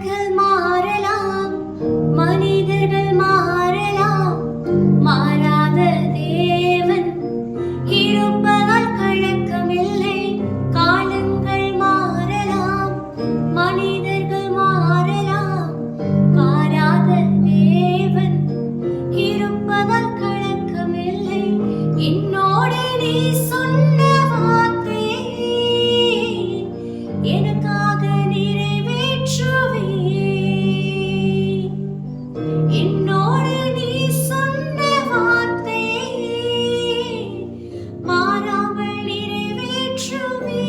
காலங்கள் மாறலாம், மனிதர்கள் மாறலாம், மாறாத தேவன் இருப்பதால் கலக்கமில்லை. காலங்கள் மாறலாம், மனிதர்கள் மாறலாம், மாறாத தேவன் இருப்பதால் கலக்கமில்லை. என்னோடு நீ சொன்ன வார்த்தை எனக்காக நிறைவேற்றுவே. என்னோடு நீ சொன்ன வார்த்தை மாறாமல் நிறைவேற்றுவே.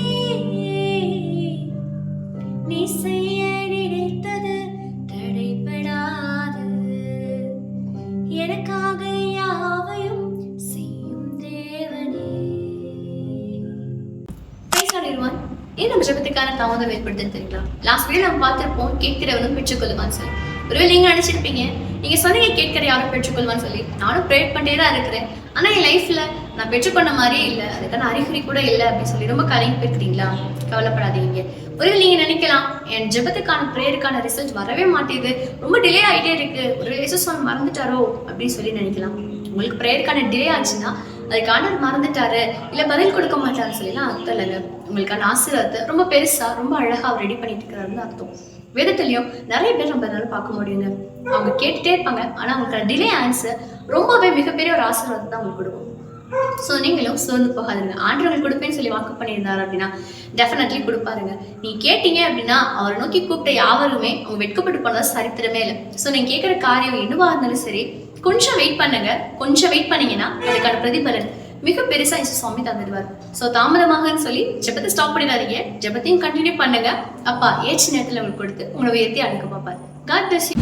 நீ செய்ய நினைத்தது தடைபடாது, எனக்காக யாவையும் செய்யும் தேவனே. ஏன் நம்ம ஜெபத்துக்கான தாமதம் ஏற்படுத்துன்னு தெரியுங்களா? லாஸ்ட் வீடியோ நம்ம பார்த்திருப்போம், கேட்கிறவனும் பெற்றுக்கொள்ளுவான்னு சொல்லி. ஒருவேளை நீங்க நினைச்சிருப்பீங்க, நீங்க சொன்னீங்க கேட்கிற யாரும் பெற்றுக்கொள்வான்னு சொல்லி. நானும் ப்ரேயர் பண்ணிட்டே தான் இருக்கிறேன், ஆனா என் லைஃப்ல நான் பெற்றுக்கொண்ட மாதிரியே இல்லை, அதுக்கான அறிகுறி கூட இல்லை அப்படின்னு சொல்லி ரொம்ப கலங்கி போயிருக்கிறீங்களா? கவலைப்படாதீங்க. ஒருவேளை நீங்க நினைக்கலாம், என் ஜெபத்துக்கான ப்ரேயருக்கான ரிசல்ட் வரவே மாட்டேது, ரொம்ப டிலே ஆகிட்டே இருக்கு, ஒரு ரிசல்ட் மறந்துட்டாரோ அப்படின்னு சொல்லி நினைக்கலாம். உங்களுக்கு ப்ரேயருக்கான டிலே ஆச்சுன்னா அதுக்கு ஆண்டவர் மறந்துட்டாரு, இல்லை பதில் கொடுக்க மாட்டாருன்னு சொல்லிலாம் அர்த்தம் இல்லைங்க. உங்களுக்கான ஆசீர்வாதத்தை ரொம்ப பெருசா ரொம்ப அழகா அவர் ரெடி பண்ணிட்டு இருக்கிறாருன்னு அர்த்தம். வேதத்துலயும் நிறைய பேர் நம்ம அதனால பார்க்க முடியுங்க. அவங்க கேட்டுட்டே இருப்பாங்க, ஆனா அவங்களுக்கான டிலே ஆன்சர் ரொம்பவே மிகப்பெரிய ஒரு ஆசீர்வாதத்தை தான் அவங்களுக்கு கொடுக்கும். ஸோ நீங்களும் சோர்ந்து போகாதுங்க. ஆண்டவர்கள் கொடுப்பேன்னு சொல்லி வாக்கு பண்ணியிருந்தாரு அப்படின்னா டெஃபினெட்லி கொடுப்பாருங்க. நீ கேட்டீங்க அப்படின்னா அவரை நோக்கி கூப்பிட்ட யாவருமே அவங்க வெட்கப்பட்டு போனதா சரித்திரமே இல்லை. ஸோ நீங்க கேட்குற காரியம் என்னவா இருந்தாலும் சரி, கொஞ்சம் வெயிட் பண்ணுங்க. கொஞ்சம் வெயிட் பண்ணீங்கன்னா அதுக்கான பிரதிபலன் மிக பெருசா சுவாமி தந்துடுவார். ஸோ தாமதமாகன்னு சொல்லி ஜெபத்தை ஸ்டாப் பண்ணிடாதீங்க, ஜெபத்தையும் கண்டினியூ பண்ணுங்க. அப்பா ஏற்ற நேரத்தில் உங்களுக்கு கொடுத்து உங்களை உயர்த்தி அழைக்க பார்ப்பார். God bless you.